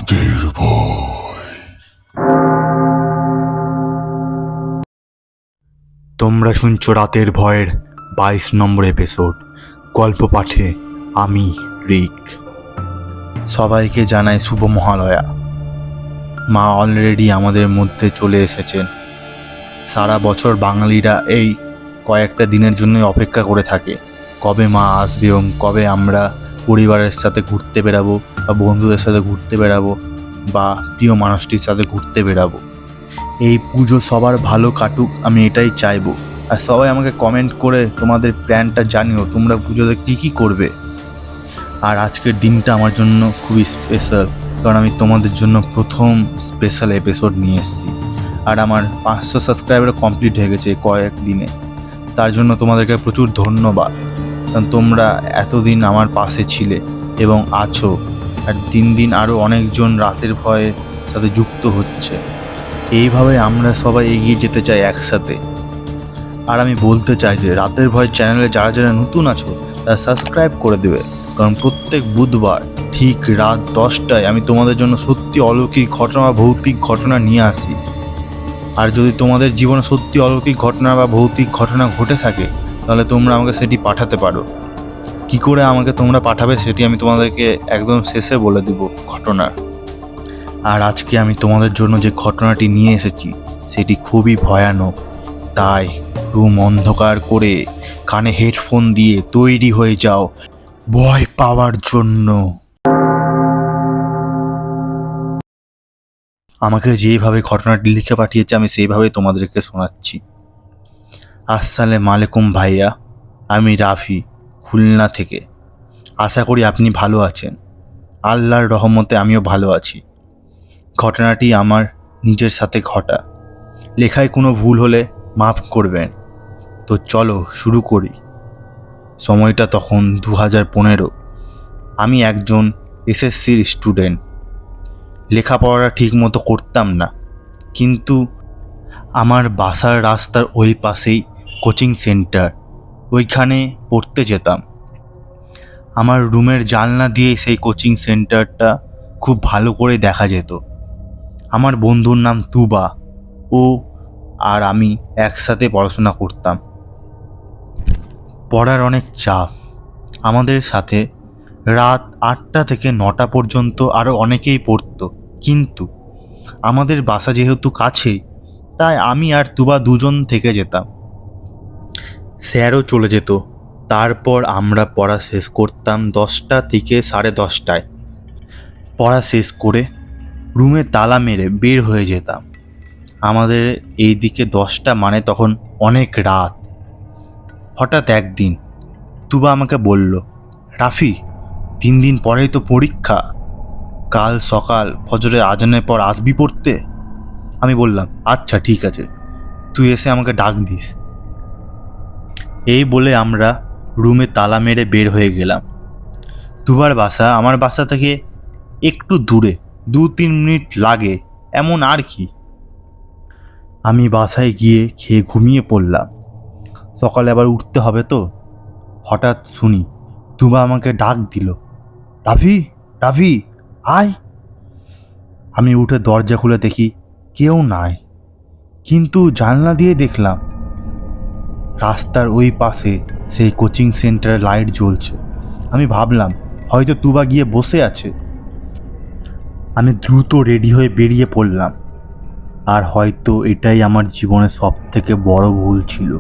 রাতের ভয়। তোমরা শুনছো রাতের ভয়ের 22 নম্বর এপিসোড। গল্প পাঠে আমি রিক। সবাইকে জানাই শুভ মহালয়া। মা অলরেডি আমাদের মধ্যে চলে এসেছেন। সারা বছর বাঙালিরা এই কয়েকটা দিনের জন্যই অপেক্ষা করে থাকে, কবে মা আসবে এবং কবে আমরা পরিবারের সাথে ঘুরতে বেরাবো বা বন্ধুদের সাথে ঘুরতে বেরাবো বা প্রিয় মানুষটির সাথে ঘুরতে বেরাবো। এই পুজো সবার ভালো কাটুক, আমি এটাই চাইবো। আর সবাই আমাকে কমেন্ট করে তোমাদের প্ল্যানটা জানিও, তোমরা পুজোতে কী কী করবে। আর আজকের দিনটা আমার জন্য খুবই স্পেশাল, কারণ আমি তোমাদের জন্য প্রথম স্পেশাল এপিসোড নিয়ে এসেছি। আর আমার 500 সাবস্ক্রাইবার কমপ্লিট হয়ে গেছে কয়েক দিনে। তার জন্য তোমাদেরকে প্রচুর ধন্যবাদ, কারণ তোমরা এতদিন আমার পাশে ছিলে এবং আছো। আর দিন দিন আরও অনেকজন রাতের ভয়ের সাথে যুক্ত হচ্ছে। এইভাবে আমরা সবাই এগিয়ে যেতে চাই একসাথে। আর আমি বলতে চাই যে রাতের ভয় চ্যানেলে যারা যারা নতুন আছো তারা সাবস্ক্রাইব করে দেবে, কারণ প্রত্যেক বুধবার ঠিক রাত 10টায় আমি তোমাদের জন্য সত্যি অলৌকিক ঘটনা বা ভৌতিক ঘটনা নিয়ে আসি। আর যদি তোমাদের জীবনে সত্যি অলৌকিক ঘটনা বা ভৌতিক ঘটনা ঘটে থাকে, তাহলে তোমরা আমাকে সেটি পাঠাতে পারো। কি করে আমাকে তোমরা পাঠাবে সেটি আমি তোমাদেরকে একদম শেষে বলে দেব ঘটনা। আর আজকে আমি তোমাদের জন্য যে ঘটনাটি নিয়ে এসেছি সেটি খুবই ভয়ানক। তাই রুম অন্ধকার করে কানে হেডফোন দিয়ে তৈরি হয়ে যাও ভয় পাওয়ার জন্য। আমাকে যেইভাবে ঘটনাটি লিখে পাঠিয়েছে আমি সেইভাবে তোমাদেরকে শোনাচ্ছি। আসসালামু আলাইকুম ভাইয়া, আমি রাফি, খুলনা থেকে। আশা করি আপনি ভালো আছেন। আল্লাহর রহমতে আমিও ভালো আছি। ঘটনাটি আমার নিজের সাথে ঘটা। লেখায় কোনো ভুল হলে মাফ করবেন। তো চলো শুরু করি। সময়টা তখন 2015। আমি একজন এসএসসির স্টুডেন্ট। লেখাপড়াটা ঠিক মতো করতাম না, কিন্তু আমার বাসার রাস্তার ওই পাশেই কোচিং সেন্টার, ওইখানে পড়তে যেতাম। আমার রুমের জানলা দিয়ে সেই কোচিং সেন্টারটা খুব ভালো করে দেখা যেত। আমার বন্ধুর নাম তুবা, ও আর আমি একসাথে পড়াশোনা করতাম। পড়ার অনেক চাপ। আমাদের সাথে রাত 8টা থেকে 9টা পর্যন্ত আরও অনেকেই পড়তো, কিন্তু আমাদের বাসা যেহেতু কাছেই, তাই আমি আর তুবা দুজন থেকে যেতাম। স্যারও চলে যেত। তারপর আমরা পড়া শেষ করতাম 10টা থেকে 10:30টায়। পড়া শেষ করে রুমে তালা মেরে বের হয়ে যেতাম। আমাদের এই দিকে 10টা মানে তখন অনেক রাত। হঠাৎ একদিন তুবা আমাকে বলল, রাফি, 3 দিন পরেই তো পরীক্ষা, কাল সকাল ফজরের আজানের পর আসবি পড়তে। আমি বললাম, আচ্ছা ঠিক আছে, তুই এসে আমাকে ডাক দিস। এই বলে আমরা রুমে তালা মেরে বের হয়ে গেলাম। তুবার বাসা আমার বাসা থেকে একটু দূরে, 2-3 মিনিট লাগে এমন আর কি। আমি বাসায় গিয়ে খেয়ে ঘুমিয়ে পড়লাম। সকালে আবার উঠতে হবে তো। হঠাৎ শুনি তুবা আমাকে ডাক দিল, রাফি, রাফি আয়। আমি উঠে দরজা খুলে দেখি কেউ নাই, কিন্তু জানলা দিয়ে দেখলাম রাস্তার ওই পাশে সেই কোচিং সেন্টারে লাইট জ্বলছে। আমি ভাবলাম হয়তো তুবা গিয়ে বসে আছে। আমি দ্রুত রেডি হয়ে বেরিয়ে পড়লাম। আর হয়তো এটাই আমার জীবনের সব থেকে বড় ভুল ছিল।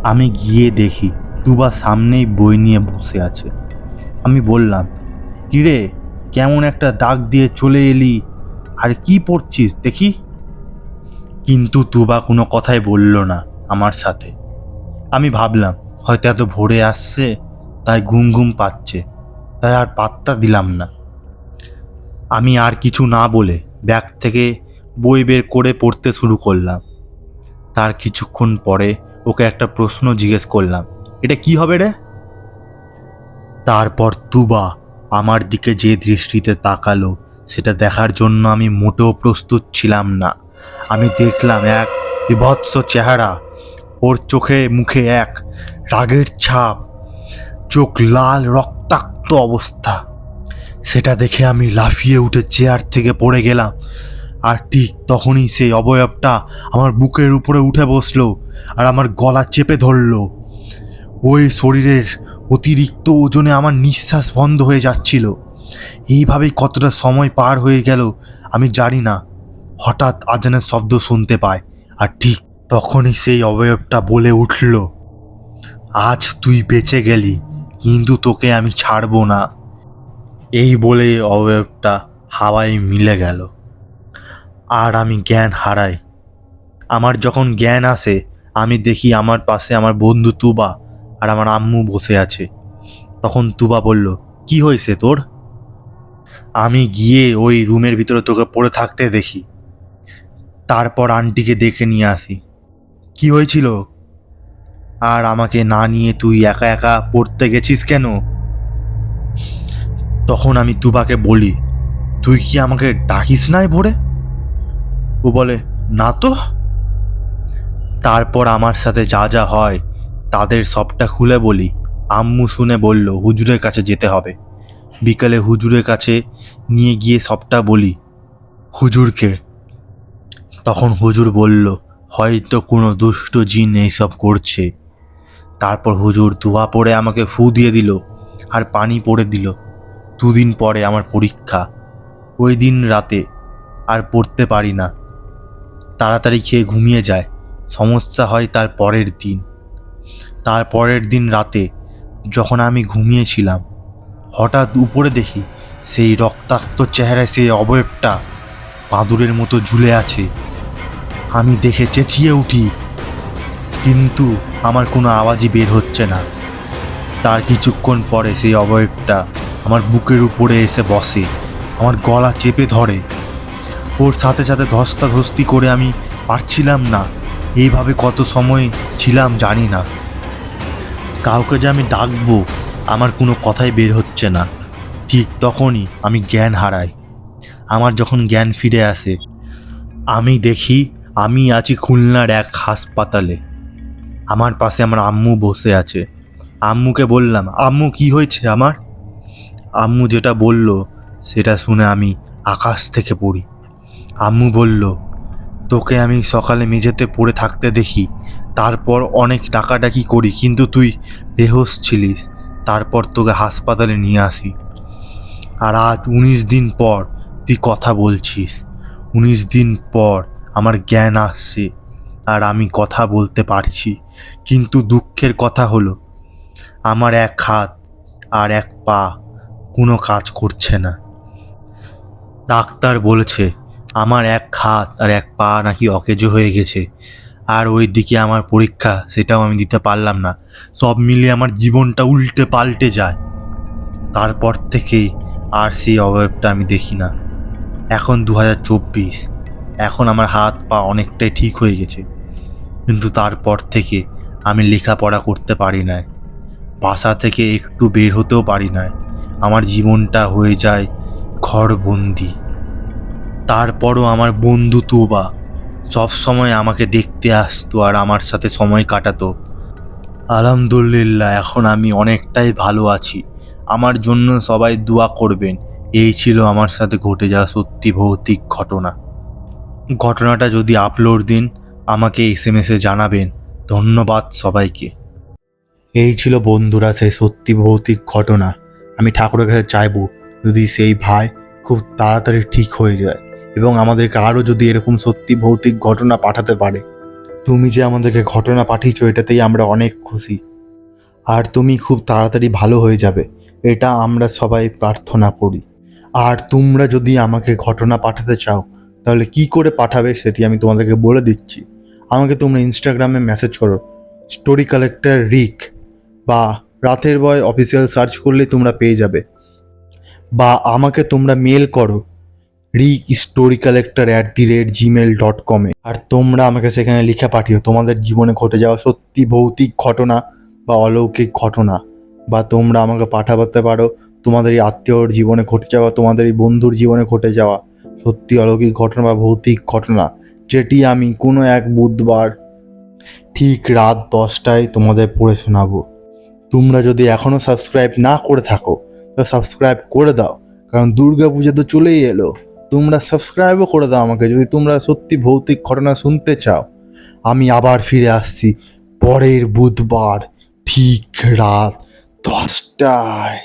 আমি গিয়ে দেখি তুবা সামনেই বই নিয়ে বসে আছে। আমি বললাম, কিরে, কেমন একটা ডাক দিয়ে চলে এলি, আর কি পড়ছিস দেখি। কিন্তু তুবা কোনো কথাই বলল না আমার সাথে। আমি ভাবলাম হয়তো এত ভোরে আসছে, তাই ঘুম ঘুম পাচ্ছে, তাই আর পাত্তা দিলাম না। আমি আর কিছু না বলে ব্যাগ থেকে বই বের করে পড়তে শুরু করলাম। তার কিছুক্ষণ পরে ওকে একটা প্রশ্ন জিজ্ঞেস করলাম, এটা কি হবে রে? তারপর তুবা আমার দিকে যে দৃষ্টিতে তাকালো সেটা দেখার জন্য আমি মোটেও প্রস্তুত ছিলাম না। আমি দেখলাম এক বিভৎস চেহারা। ওর চোখে মুখে এক রাগের ছাপ, চোখ লাল রক্তাক্ত অবস্থা। সেটা দেখে আমি লাফিয়ে উঠে চেয়ার থেকে পড়ে গেলাম। আর ঠিক তখনই সেই অবয়বটা আমার বুকের উপরে উঠে বসলো আর আমার গলা চেপে ধরলো। ওই শরীরের অতিরিক্ত ওজনে আমার নিঃশ্বাস বন্ধ হয়ে যাচ্ছিল। এইভাবেই কতটা সময় পার হয়ে গেল আমি জানি না। হঠাৎ আজানের শব্দ শুনতে পাই, আর ঠিক তখনই সেই অবয়বটা বলে উঠল, আজ তুই বেঁচে গেলি, কিন্তু তোকে আমি ছাড়বো না। এই বলে অবয়বটা হাওয়ায় মিলে গেল আর আমি জ্ঞান হারাই। আমার যখন জ্ঞান আসে আমি দেখি আমার পাশে আমার বন্ধু তুবা আর আমার আম্মু বসে আছে। তখন তুবা বলল, কি হয়েছে তোর? আমি গিয়ে ওই রুমের ভিতরে তোকে পড়ে থাকতে দেখি। তারপর আন্টিকে ডেকে নিয়ে আসি। কি হয়েছিল? আর আমাকে না নিয়ে তুই একা একা পড়তে গেছিস কেন? তখন আমি তুবাকে বলি, তুই কি আমাকে ডাকিস নাই ভোরে? ও বলে, না তো। তারপর আমার সাথে যা যা হয় তাদের সবটা খুলে বলি। আম্মু শুনে বলল হুজুরের কাছে যেতে হবে। বিকালে হুজুরের কাছে নিয়ে গিয়ে সবটা বলি হুজুরকে। তখন হুজুর বলল, হয়তো কোনো দুষ্ট জিন এইসব করছে। তারপর হুজুর ধোয়া পড়ে আমাকে ফু দিয়ে দিল আর পানি পড়ে দিল। 2 দিন পরে আমার পরীক্ষা। ওই দিন রাতে আর পড়তে পারি না, তাড়াতাড়ি খেয়ে ঘুমিয়ে যায়। সমস্যা হয় তার পরের দিন রাতে যখন আমি ঘুমিয়েছিলাম, হঠাৎ উপরে দেখি সেই রক্তাক্ত চেহারায় সেই অবয়বটা বাদুড়ের মতো ঝুলে আছে। আমি দেখে চেঁচিয়ে উঠি, কিন্তু আমার কোনো আওয়াজই বের হচ্ছে না। তার কিছুক্ষণ পরে সেই অবয়বটা আমার বুকের উপরে এসে বসে, আমার গলা চেপে ধরে। ওর সাথে সাথে ধস্তাধস্তি করে আমি পারছিলাম না। এইভাবে কত সময় ছিলাম জানি না। কাউকে যে আমি ডাকবো আমার কোনো কথাই বের হচ্ছে না। ঠিক তখনই আমি জ্ঞান হারাই। আমার যখন জ্ঞান ফিরে আসে আমি দেখি আমি আছি খুলনার এক হাসপাতালে। আমার পাশে আমার আম্মু বসে আছে। আম্মুকে বললাম, আম্মু কি হয়েছে আমার? আম্মু যেটা বলল সেটা শুনে আমি আকাশ থেকে পড়ি। আম্মু বলল, তোকে আমি সকালে মেঝেতে পড়ে থাকতে দেখি, তারপর অনেক ডাকাডাকি করি, কিন্তু তুই বেহোশ ছিলিস। তারপর তোকে হাসপাতালে নিয়ে আসি। আর আজ 19 দিন পর তুই কথা বলছিস। 19 দিন পর আমার জ্ঞান আসছে আর আমি কথা বলতে পারছি। কিন্তু দুঃখের কথা হলো আমার এক হাত আর এক পা কোনো কাজ করছে না। ডাক্তার বলেছে আমার এক হাত আর এক পা নাকি অকেজো হয়ে গেছে। আর ওই দিকে আমার পরীক্ষা, সেটাও আমি দিতে পারলাম না। সব মিলিয়ে আমার জীবনটা উল্টে পাল্টে যায়। তারপর থেকেই আর সেই অবয়বটা আমি দেখি না। এখন 2024, এখন আমার হাত পা অনেকটাই ঠিক হয়ে গেছে, কিন্তু তারপর থেকে আমি লেখাপড়া করতে পারি না, বাসা থেকে একটু বের হতেও পারি না। আমার জীবনটা হয়ে যায় ঘরবন্দি। তারপরও আমার বন্ধু তুবা সব সময় আমাকে দেখতে আসতো আর আমার সাথে সময় কাটাতো। আলহামদুলিল্লাহ, এখন আমি অনেকটাই ভালো আছি। আমার জন্য সবাই দোয়া করবেন। এই ছিল আমার সাথে ঘটে যাওয়া সত্যি ভৌতিক ঘটনা। ঘটনাটা যদি আপলোড দিন আমাকে SMS জানাবেন। ধন্যবাদ সবাইকে। এই ছিল বন্ধুরা সেই সত্যি ভৌতিক ঘটনা। আমি ঠাকুরের কাছে চাইবো যদি সেই ভাই খুব তাড়াতাড়ি ঠিক হয়ে যায় এবং আমাদেরকে আরও যদি এরকম সত্যি ভৌতিক ঘটনা পাঠাতে পারে। তুমি যে আমাদেরকে ঘটনা পাঠিয়েছো এটাতেই আমরা অনেক খুশি। আর তুমি খুব তাড়াতাড়ি ভালো হয়ে যাবে, এটা আমরা সবাই প্রার্থনা করি। আর তোমরা যদি আমাকে ঘটনা পাঠাতে চাও তাহলে কি করে পাঠাবে সেটি আমি তোমাদেরকে বলে দিচ্ছি। আমাকে তোমরা ইনস্টাগ্রামে মেসেজ করো, স্টোরি কালেক্টর রিক বা রাতের বয় অফিসিয়াল সার্চ করলেই তোমরা পেয়ে যাবে। বা আমাকে তোমরা মেল করো rickstorycollector@gmail.com আর তোমরা আমাকে সেখানে লিখে পাঠিও তোমাদের জীবনে ঘটে যাওয়া সত্যি ভৌতিক ঘটনা বা অলৌকিক ঘটনা। বা তোমরা আমাকে পাঠাতে পারো তোমাদের এই আত্মীয়র জীবনে ঘটে যাওয়া, তোমাদের এই বন্ধুর জীবনে ঘটে যাওয়া সত্যি অলৌকিক ঘটনা বা ভৌতিক ঘটনা, যেটি আমি কোনো এক বুধবার ঠিক রাত 10টায় তোমাদের পড়ে শোনাবো। তোমরা যদি এখনও সাবস্ক্রাইব না করে থাকো তো সাবস্ক্রাইব করে দাও, কারণ দুর্গা পুজো তো চলেই এলো। তোমরা সাবস্ক্রাইবও করে দাও আমাকে যদি তোমরা সত্যি ভৌতিক ঘটনা শুনতে চাও। আমি আবার ফিরে আসছি পরের বুধবার ঠিক রাত 10টায়।